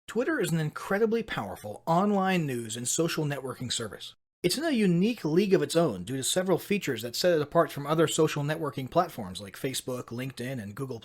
Twitter is an incredibly powerful online news and social networking service. It's in a unique league of its own due to several features that set it apart from other social networking platforms like Facebook, LinkedIn, and Google+.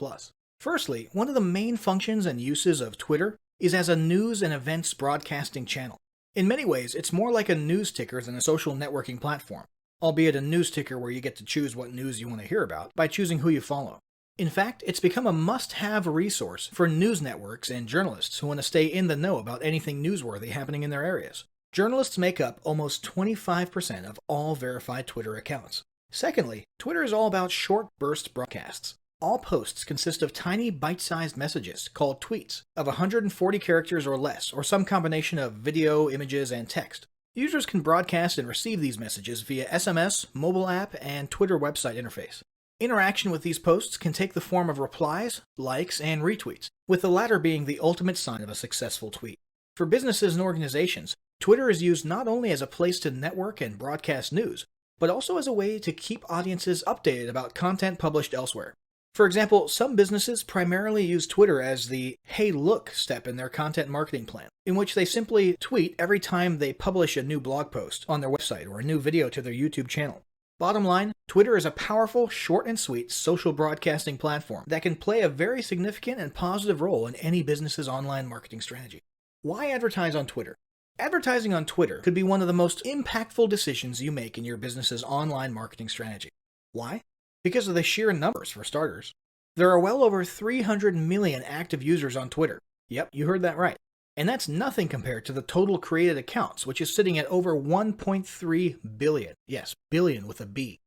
Firstly, one of the main functions and uses of Twitter is as a news and events broadcasting channel. In many ways, it's more like a news ticker than a social networking platform, albeit a news ticker where you get to choose what news you want to hear about by choosing who you follow. In fact, it's become a must-have resource for news networks and journalists who want to stay in the know about anything newsworthy happening in their areas. Journalists make up almost 25% of all verified Twitter accounts. Secondly, Twitter is all about short burst broadcasts. All posts consist of tiny bite-sized messages called tweets of 140 characters or less, or some combination of video, images, and text. Users can broadcast and receive these messages via SMS, mobile app, and Twitter website interface. Interaction with these posts can take the form of replies, likes, and retweets, with the latter being the ultimate sign of a successful tweet. For businesses and organizations, Twitter is used not only as a place to network and broadcast news, but also as a way to keep audiences updated about content published elsewhere. For example, some businesses primarily use Twitter as the "hey look" step in their content marketing plan, in which they simply tweet every time they publish a new blog post on their website or a new video to their YouTube channel. Bottom line, Twitter is a powerful, short and sweet social broadcasting platform that can play a very significant and positive role in any business's online marketing strategy. Why advertise on Twitter? Advertising on Twitter could be one of the most impactful decisions you make in your business's online marketing strategy. Why? Because of the sheer numbers, for starters. There are well over 300 million active users on Twitter. Yep, you heard that right. And that's nothing compared to the total created accounts, which is sitting at over 1.3 billion. Yes, billion with a B.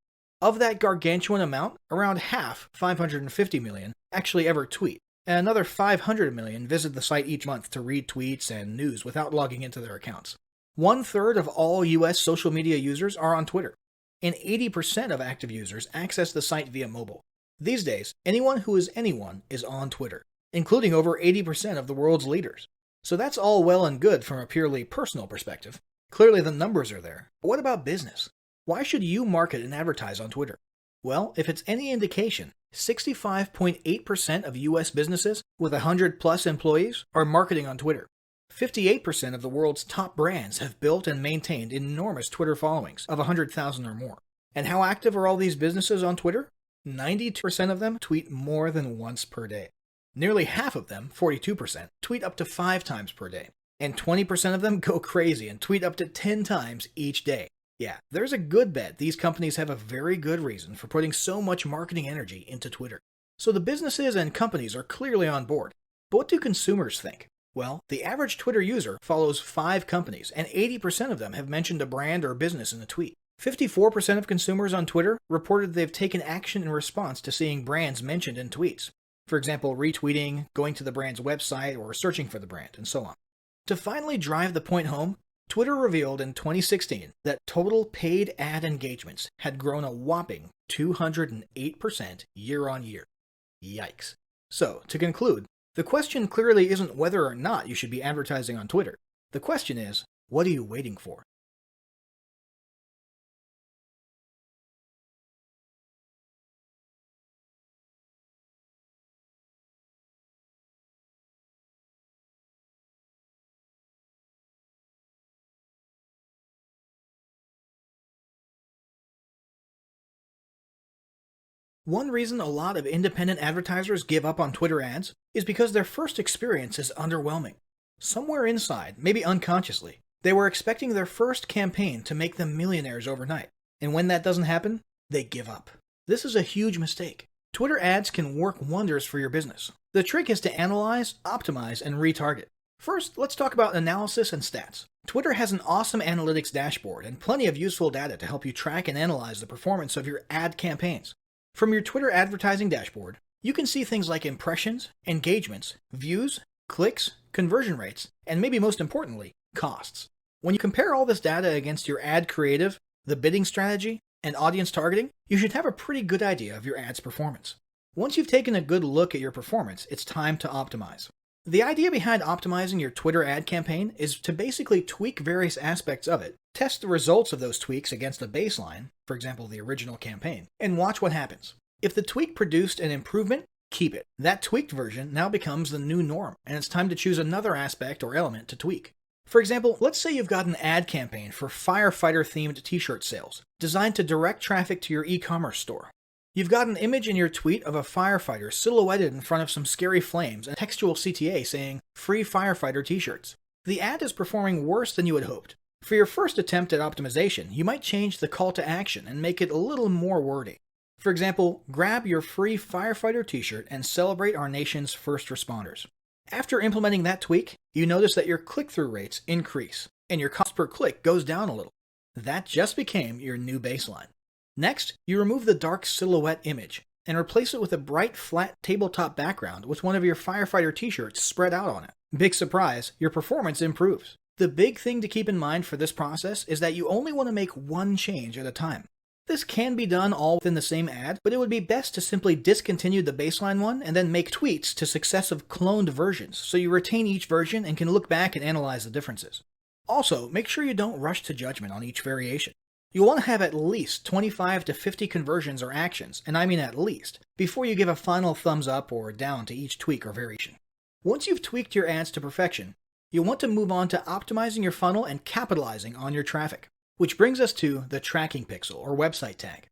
Of that gargantuan amount, around half, 550 million, actually ever tweet, and another 500 million visit the site each month to read tweets and news without logging into their accounts. 1/3 of all US social media users are on Twitter, and 80% of active users access the site via mobile. These days, anyone who is anyone is on Twitter, including over 80% of the world's leaders. So that's all well and good from a purely personal perspective. Clearly the numbers are there. But what about business? Why should you market and advertise on Twitter? Well, if it's any indication, 65.8% of US businesses with 100+ employees are marketing on Twitter. 58% of the world's top brands have built and maintained enormous Twitter followings of 100,000 or more. And how active are all these businesses on Twitter? 92% of them tweet more than once per day. Nearly half of them, 42%, tweet up to 5 times per day. And 20% of them go crazy and tweet up to 10 times each day. Yeah, there's a good bet these companies have a very good reason for putting so much marketing energy into Twitter. So the businesses and companies are clearly on board. But what do consumers think? Well, the average Twitter user follows 5 companies, and 80% of them have mentioned a brand or business in a tweet. 54% of consumers on Twitter reported they've taken action in response to seeing brands mentioned in tweets. For example, retweeting, going to the brand's website, or searching for the brand, and so on. To finally drive the point home, Twitter revealed in 2016 that total paid ad engagements had grown a whopping 208% year on year. Yikes. So, to conclude, the question clearly isn't whether or not you should be advertising on Twitter. The question is, what are you waiting for? One reason a lot of independent advertisers give up on Twitter ads is because their first experience is underwhelming. Somewhere inside, maybe unconsciously, they were expecting their first campaign to make them millionaires overnight. And when that doesn't happen, they give up. This is a huge mistake. Twitter ads can work wonders for your business. The trick is to analyze, optimize, and retarget. First, let's talk about analysis and stats. Twitter has an awesome analytics dashboard and plenty of useful data to help you track and analyze the performance of your ad campaigns. From your Twitter advertising dashboard, you can see things like impressions, engagements, views, clicks, conversion rates, and maybe most importantly, costs. When you compare all this data against your ad creative, the bidding strategy, and audience targeting, you should have a pretty good idea of your ad's performance. Once you've taken a good look at your performance, it's time to optimize. The idea behind optimizing your Twitter ad campaign is to basically tweak various aspects of it, test the results of those tweaks against a baseline, for example the original campaign, and watch what happens. If the tweak produced an improvement, keep it. That tweaked version now becomes the new norm, and it's time to choose another aspect or element to tweak. For example, let's say you've got an ad campaign for firefighter-themed t-shirt sales, designed to direct traffic to your e-commerce store. You've got an image in your tweet of a firefighter silhouetted in front of some scary flames and textual CTA saying, "Free firefighter t-shirts." The ad is performing worse than you had hoped. For your first attempt at optimization, you might change the call to action and make it a little more wordy. For example, grab your free firefighter t-shirt and celebrate our nation's first responders. After implementing that tweak, you notice that your click-through rates increase, and your cost per click goes down a little. That just became your new baseline. Next, you remove the dark silhouette image and replace it with a bright, flat tabletop background with one of your firefighter t-shirts spread out on it. Big surprise, your performance improves. The big thing to keep in mind for this process is that you only want to make one change at a time. This can be done all within the same ad, but it would be best to simply discontinue the baseline one and then make tweaks to successive cloned versions so you retain each version and can look back and analyze the differences. Also, make sure you don't rush to judgment on each variation. You'll want to have at least 25 to 50 conversions or actions, and I mean at least, before you give a final thumbs up or down to each tweak or variation. Once you've tweaked your ads to perfection, you'll want to move on to optimizing your funnel and capitalizing on your traffic. Which brings us to the tracking pixel or website tag.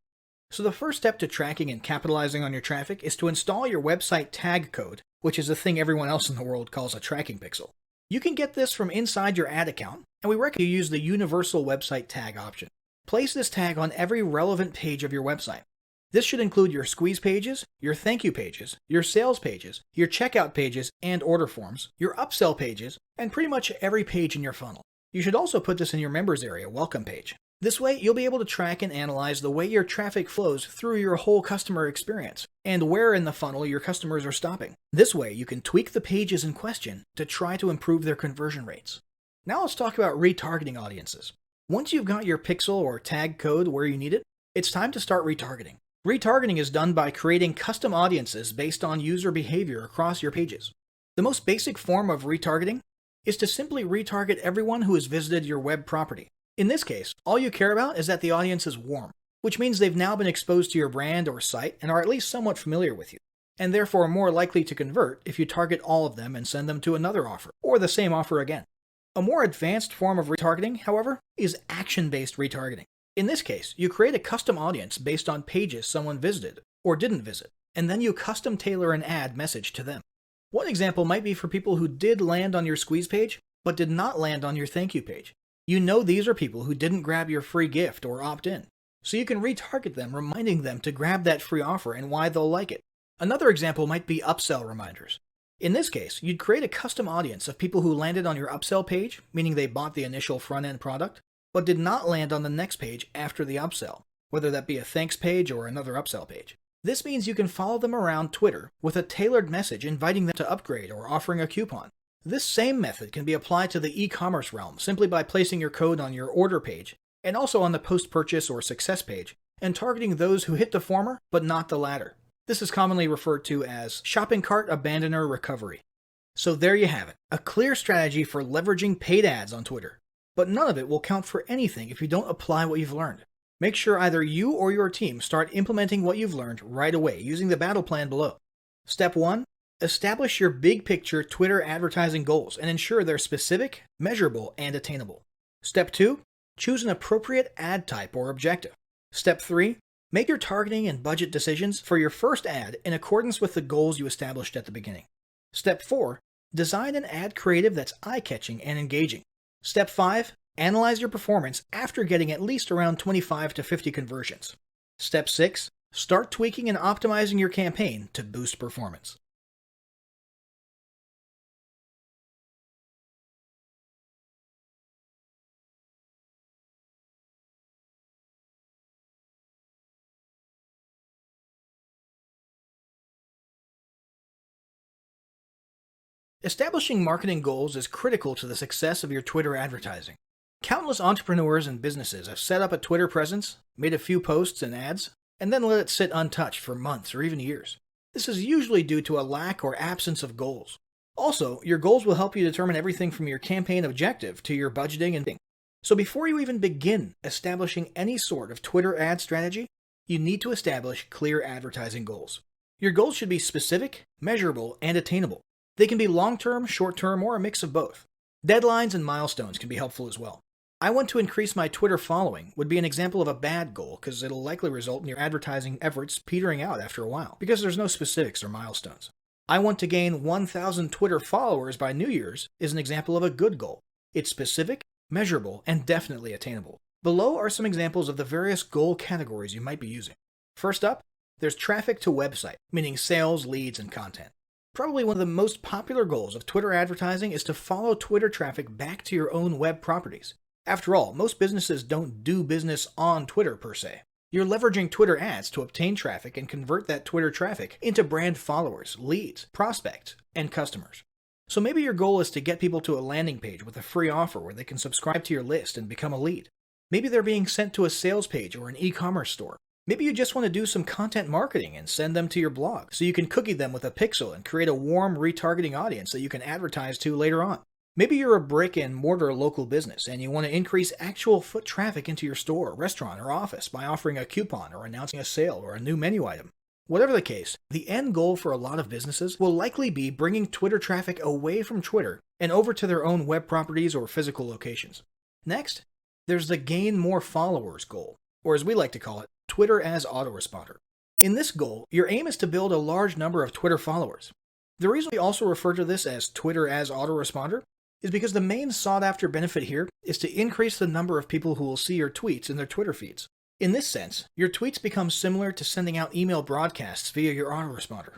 So the first step to tracking and capitalizing on your traffic is to install your website tag code, which is the thing everyone else in the world calls a tracking pixel. You can get this from inside your ad account, and we recommend you use the universal website tag option. Place this tag on every relevant page of your website. This should include your squeeze pages, your thank you pages, your sales pages, your checkout pages and order forms, your upsell pages, and pretty much every page in your funnel. You should also put this in your members area welcome page. This way, you'll be able to track and analyze the way your traffic flows through your whole customer experience, and where in the funnel your customers are stopping. This way, you can tweak the pages in question to try to improve their conversion rates. Now let's talk about retargeting audiences. Once you've got your pixel or tag code where you need it, it's time to start retargeting. Retargeting is done by creating custom audiences based on user behavior across your pages. The most basic form of retargeting is to simply retarget everyone who has visited your web property. In this case, all you care about is that the audience is warm, which means they've now been exposed to your brand or site and are at least somewhat familiar with you, and therefore more likely to convert if you target all of them and send them to another offer, or the same offer again. A more advanced form of retargeting, however, is action-based retargeting. In this case, you create a custom audience based on pages someone visited or didn't visit, and then you custom tailor an ad message to them. One example might be for people who did land on your squeeze page, but did not land on your thank you page. You know these are people who didn't grab your free gift or opt in, so you can retarget them, reminding them to grab that free offer and why they'll like it. Another example might be upsell reminders. In this case, you'd create a custom audience of people who landed on your upsell page, meaning they bought the initial front-end product, but did not land on the next page after the upsell, whether that be a thanks page or another upsell page. This means you can follow them around Twitter with a tailored message inviting them to upgrade or offering a coupon. This same method can be applied to the e-commerce realm simply by placing your code on your order page and also on the post-purchase or success page and targeting those who hit the former but not the latter. This is commonly referred to as shopping cart abandoner recovery. So there you have it, a clear strategy for leveraging paid ads on Twitter. But none of it will count for anything if you don't apply what you've learned. Make sure either you or your team start implementing what you've learned right away using the battle plan below. Step 1. Establish your big picture Twitter advertising goals and ensure they're specific, measurable, and attainable. Step 2. Choose an appropriate ad type or objective. Step 3. Make your targeting and budget decisions for your first ad in accordance with the goals you established at the beginning. Step 4. Design an ad creative that's eye-catching and engaging. Step 5. Analyze your performance after getting at least around 25 to 50 conversions. Step 6. Start tweaking and optimizing your campaign to boost performance. Establishing marketing goals is critical to the success of your Twitter advertising. Countless entrepreneurs and businesses have set up a Twitter presence, made a few posts and ads, and then let it sit untouched for months or even years. This is usually due to a lack or absence of goals. Also, your goals will help you determine everything from your campaign objective to your budgeting and things. So before you even begin establishing any sort of Twitter ad strategy, you need to establish clear advertising goals. Your goals should be specific, measurable, and attainable. They can be long-term, short-term, or a mix of both. Deadlines and milestones can be helpful as well. I want to increase my Twitter following would be an example of a bad goal because it'll likely result in your advertising efforts petering out after a while because there's no specifics or milestones. I want to gain 1,000 Twitter followers by New Year's is an example of a good goal. It's specific, measurable, and definitely attainable. Below are some examples of the various goal categories you might be using. First up, there's traffic to website, meaning sales, leads, and content. Probably one of the most popular goals of Twitter advertising is to follow Twitter traffic back to your own web properties. After all, most businesses don't do business on Twitter per se. You're leveraging Twitter ads to obtain traffic and convert that Twitter traffic into brand followers, leads, prospects, and customers. So maybe your goal is to get people to a landing page with a free offer where they can subscribe to your list and become a lead. Maybe they're being sent to a sales page or an e-commerce store. Maybe you just want to do some content marketing and send them to your blog so you can cookie them with a pixel and create a warm retargeting audience that you can advertise to later on. Maybe you're a brick-and-mortar local business and you want to increase actual foot traffic into your store, restaurant, or office by offering a coupon or announcing a sale or a new menu item. Whatever the case, the end goal for a lot of businesses will likely be bringing Twitter traffic away from Twitter and over to their own web properties or physical locations. Next, there's the gain more followers goal, or as we like to call it, Twitter as autoresponder. In this goal, your aim is to build a large number of Twitter followers. The reason we also refer to this as Twitter as autoresponder is because the main sought-after benefit here is to increase the number of people who will see your tweets in their Twitter feeds. In this sense, your tweets become similar to sending out email broadcasts via your autoresponder.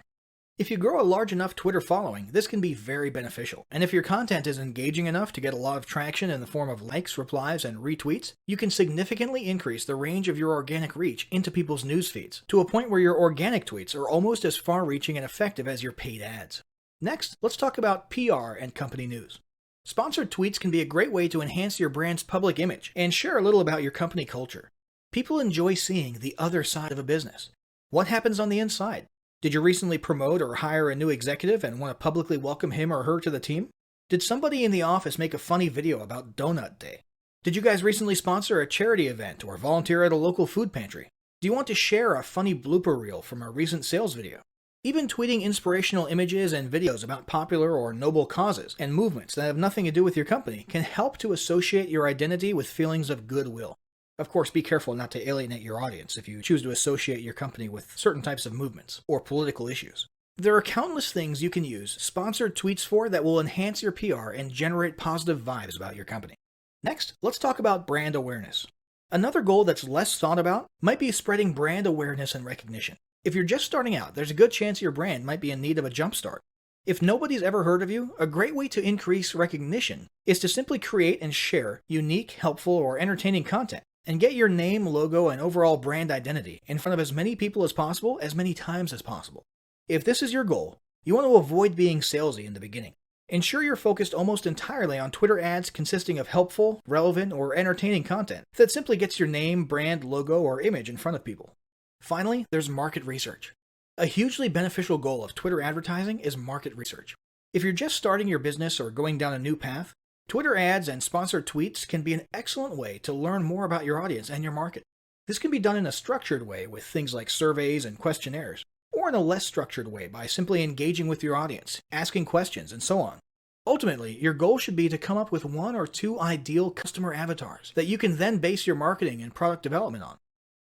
If you grow a large enough Twitter following, this can be very beneficial, and if your content is engaging enough to get a lot of traction in the form of likes, replies, and retweets, you can significantly increase the range of your organic reach into people's news feeds, to a point where your organic tweets are almost as far-reaching and effective as your paid ads. Next, let's talk about PR and company news. Sponsored tweets can be a great way to enhance your brand's public image and share a little about your company culture. People enjoy seeing the other side of a business. What happens on the inside? Did you recently promote or hire a new executive and want to publicly welcome him or her to the team? Did somebody in the office make a funny video about Donut Day? Did you guys recently sponsor a charity event or volunteer at a local food pantry? Do you want to share a funny blooper reel from a recent sales video? Even tweeting inspirational images and videos about popular or noble causes and movements that have nothing to do with your company can help to associate your identity with feelings of goodwill. Of course, be careful not to alienate your audience if you choose to associate your company with certain types of movements or political issues. There are countless things you can use sponsored tweets for that will enhance your PR and generate positive vibes about your company. Next, let's talk about brand awareness. Another goal that's less thought about might be spreading brand awareness and recognition. If you're just starting out, there's a good chance your brand might be in need of a jumpstart. If nobody's ever heard of you, a great way to increase recognition is to simply create and share unique, helpful, or entertaining content, and get your name, logo, and overall brand identity in front of as many people as possible, as many times as possible. If this is your goal, you want to avoid being salesy in the beginning. Ensure you're focused almost entirely on Twitter ads consisting of helpful, relevant, or entertaining content that simply gets your name, brand, logo, or image in front of people. Finally, there's market research. A hugely beneficial goal of Twitter advertising is market research. If you're just starting your business or going down a new path, Twitter ads and sponsored tweets can be an excellent way to learn more about your audience and your market. This can be done in a structured way with things like surveys and questionnaires, or in a less structured way by simply engaging with your audience, asking questions, and so on. Ultimately, your goal should be to come up with 1 or 2 ideal customer avatars that you can then base your marketing and product development on.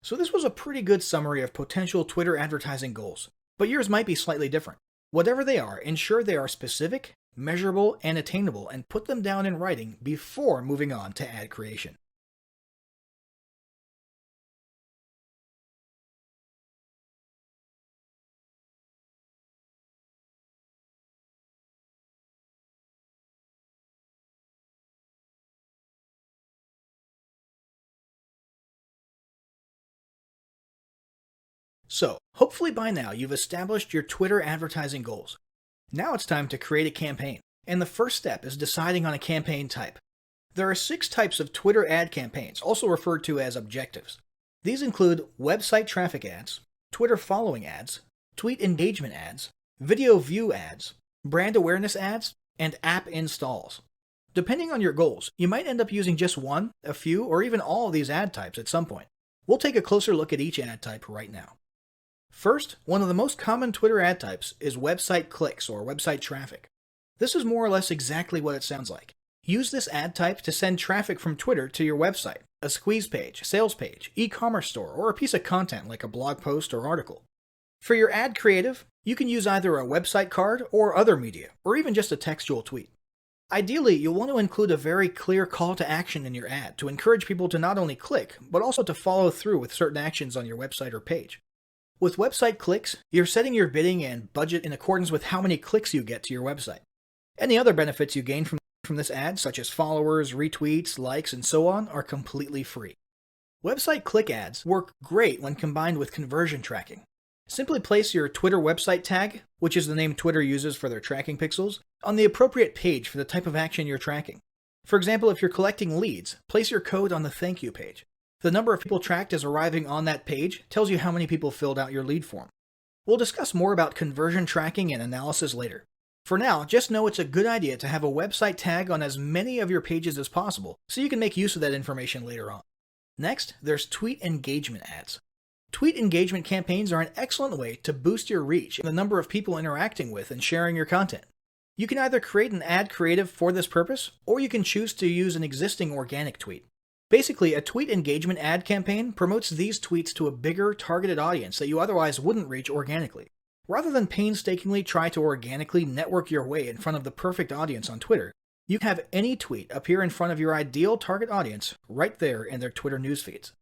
So this was a pretty good summary of potential Twitter advertising goals, but yours might be slightly different. Whatever they are, ensure they are specific, measurable, and attainable, and put them down in writing before moving on to ad creation. So, hopefully by now you've established your Twitter advertising goals. Now it's time to create a campaign, and the first step is deciding on a campaign type. There are 6 types of Twitter ad campaigns, also referred to as objectives. These include website traffic ads, Twitter following ads, tweet engagement ads, video view ads, brand awareness ads, and app installs. Depending on your goals, you might end up using just one, a few, or even all of these ad types at some point. We'll take a closer look at each ad type right now. First, one of the most common Twitter ad types is website clicks or website traffic. This is more or less exactly what it sounds like. Use this ad type to send traffic from Twitter to your website, a squeeze page, sales page, e-commerce store, or a piece of content like a blog post or article. For your ad creative, you can use either a website card or other media, or even just a textual tweet. Ideally, you'll want to include a very clear call to action in your ad to encourage people to not only click, but also to follow through with certain actions on your website or page. With website clicks, you're setting your bidding and budget in accordance with how many clicks you get to your website. Any other benefits you gain from this ad, such as followers, retweets, likes, and so on, are completely free. Website click ads work great when combined with conversion tracking. Simply place your Twitter website tag, which is the name Twitter uses for their tracking pixels, on the appropriate page for the type of action you're tracking. For example, if you're collecting leads, place your code on the thank you page. The number of people tracked as arriving on that page tells you how many people filled out your lead form. We'll discuss more about conversion tracking and analysis later. For now, just know it's a good idea to have a website tag on as many of your pages as possible so you can make use of that information later on. Next, there's tweet engagement ads. Tweet engagement campaigns are an excellent way to boost your reach and the number of people interacting with and sharing your content. You can either create an ad creative for this purpose, or you can choose to use an existing organic tweet. Basically, a tweet engagement ad campaign promotes these tweets to a bigger, targeted audience that you otherwise wouldn't reach organically. Rather than painstakingly try to organically network your way in front of the perfect audience on Twitter, you can have any tweet appear in front of your ideal target audience right there in their Twitter newsfeeds.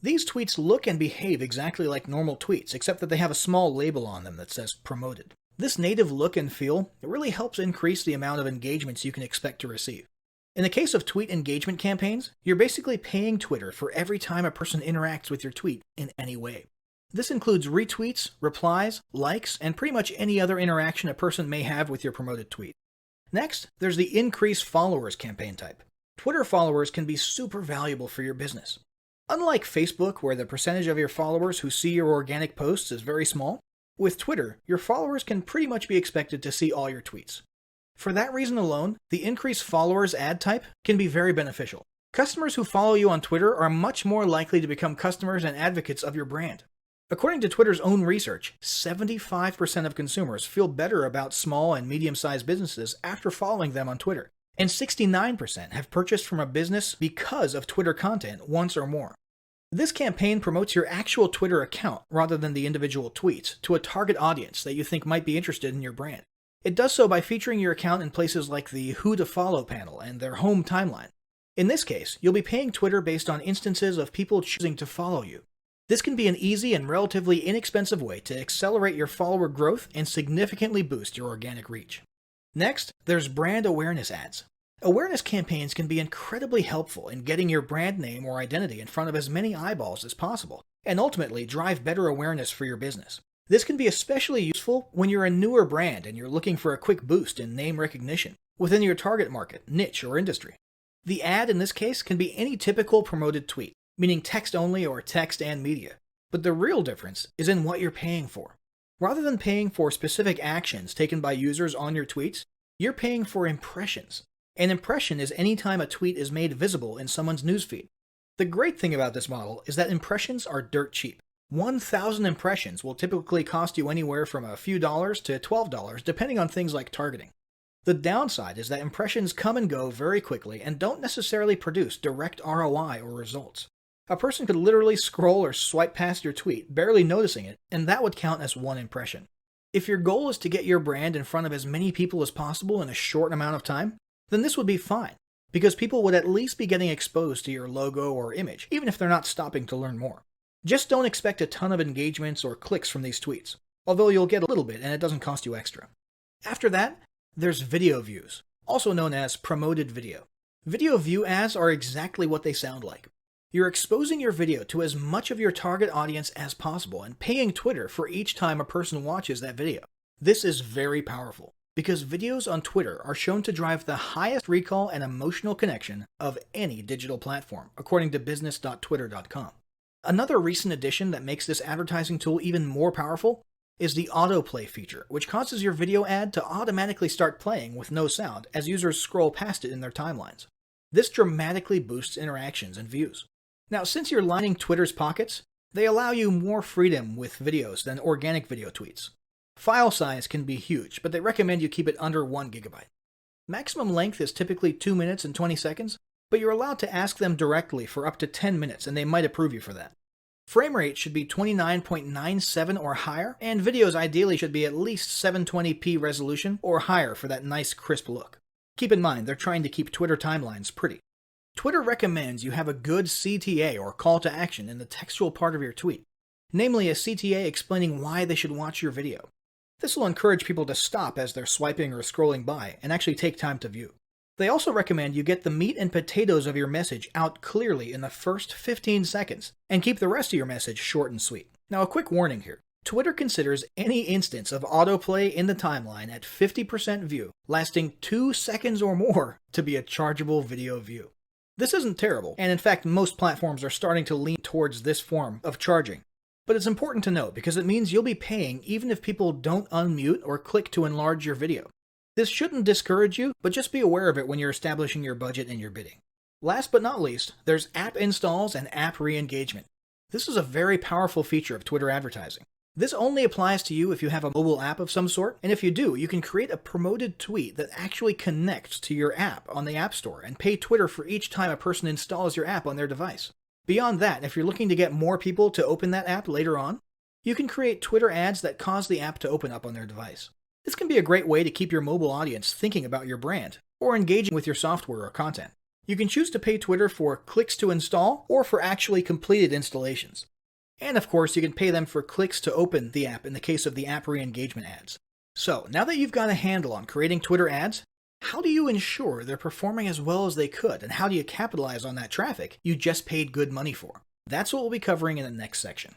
These tweets look and behave exactly like normal tweets, except that they have a small label on them that says promoted. This native look and feel really helps increase the amount of engagements you can expect to receive. In the case of tweet engagement campaigns, you're basically paying Twitter for every time a person interacts with your tweet in any way. This includes retweets, replies, likes, and pretty much any other interaction a person may have with your promoted tweet. Next, there's the increase followers campaign type. Twitter followers can be super valuable for your business. Unlike Facebook, where the percentage of your followers who see your organic posts is very small, with Twitter, your followers can pretty much be expected to see all your tweets. For that reason alone, the increase followers ad type can be very beneficial. Customers who follow you on Twitter are much more likely to become customers and advocates of your brand. According to Twitter's own research, 75% of consumers feel better about small and medium-sized businesses after following them on Twitter, and 69% have purchased from a business because of Twitter content once or more. This campaign promotes your actual Twitter account rather than the individual tweets to a target audience that you think might be interested in your brand. It does so by featuring your account in places like the Who to Follow panel and their home timeline. In this case, you'll be paying Twitter based on instances of people choosing to follow you. This can be an easy and relatively inexpensive way to accelerate your follower growth and significantly boost your organic reach. Next, there's brand awareness ads. Awareness campaigns can be incredibly helpful in getting your brand name or identity in front of as many eyeballs as possible, and ultimately drive better awareness for your business. This can be especially useful when you're a newer brand and you're looking for a quick boost in name recognition within your target market, niche, or industry. The ad in this case can be any typical promoted tweet, meaning text only or text and media. But the real difference is in what you're paying for. Rather than paying for specific actions taken by users on your tweets, you're paying for impressions. An impression is any time a tweet is made visible in someone's newsfeed. The great thing about this model is that impressions are dirt cheap. 1,000 impressions will typically cost you anywhere from a few dollars to $12, depending on things like targeting. The downside is that impressions come and go very quickly and don't necessarily produce direct ROI or results. A person could literally scroll or swipe past your tweet, barely noticing it, and that would count as one impression. If your goal is to get your brand in front of as many people as possible in a short amount of time, then this would be fine, because people would at least be getting exposed to your logo or image, even if they're not stopping to learn more. Just don't expect a ton of engagements or clicks from these tweets, although you'll get a little bit and it doesn't cost you extra. After that, there's video views, also known as promoted video. Video view ads are exactly what they sound like. You're exposing your video to as much of your target audience as possible and paying Twitter for each time a person watches that video. This is very powerful, because videos on Twitter are shown to drive the highest recall and emotional connection of any digital platform, according to business.twitter.com. Another recent addition that makes this advertising tool even more powerful is the autoplay feature, which causes your video ad to automatically start playing with no sound as users scroll past it in their timelines. This dramatically boosts interactions and views. Now, since you're lining Twitter's pockets, They allow you more freedom with videos than organic video tweets. File size can be huge, but they recommend you keep it under 1 gigabyte. Maximum length is typically 2 minutes and 20 seconds, but you're allowed to ask them directly for up to 10 minutes and they might approve you for that. Frame rate should be 29.97 or higher, and videos ideally should be at least 720p resolution or higher for that nice crisp look. Keep in mind, they're trying to keep Twitter timelines pretty. Twitter recommends you have a good CTA or call to action in the textual part of your tweet, namely a CTA explaining why they should watch your video. This will encourage people to stop as they're swiping or scrolling by and actually take time to view. They also recommend you get the meat and potatoes of your message out clearly in the first 15 seconds and keep the rest of your message short and sweet. Now, a quick warning here. Twitter considers any instance of autoplay in the timeline at 50% view, lasting 2 seconds or more, to be a chargeable video view. This isn't terrible, and in fact most platforms are starting to lean towards this form of charging. But it's important to note because it means you'll be paying even if people don't unmute or click to enlarge your video. This shouldn't discourage you, but just be aware of it when you're establishing your budget and your bidding. Last but not least, there's app installs and app re-engagement. This is a very powerful feature of Twitter advertising. This only applies to you if you have a mobile app of some sort, and if you do, you can create a promoted tweet that actually connects to your app on the App Store and pay Twitter for each time a person installs your app on their device. Beyond that, if you're looking to get more people to open that app later on, you can create Twitter ads that cause the app to open up on their device. This can be a great way to keep your mobile audience thinking about your brand or engaging with your software or content. You can choose to pay Twitter for clicks to install or for actually completed installations. And of course, you can pay them for clicks to open the app in the case of the app re-engagement ads. So, now that you've got a handle on creating Twitter ads, how do you ensure they're performing as well as they could, and how do you capitalize on that traffic you just paid good money for? That's what we'll be covering in the next section.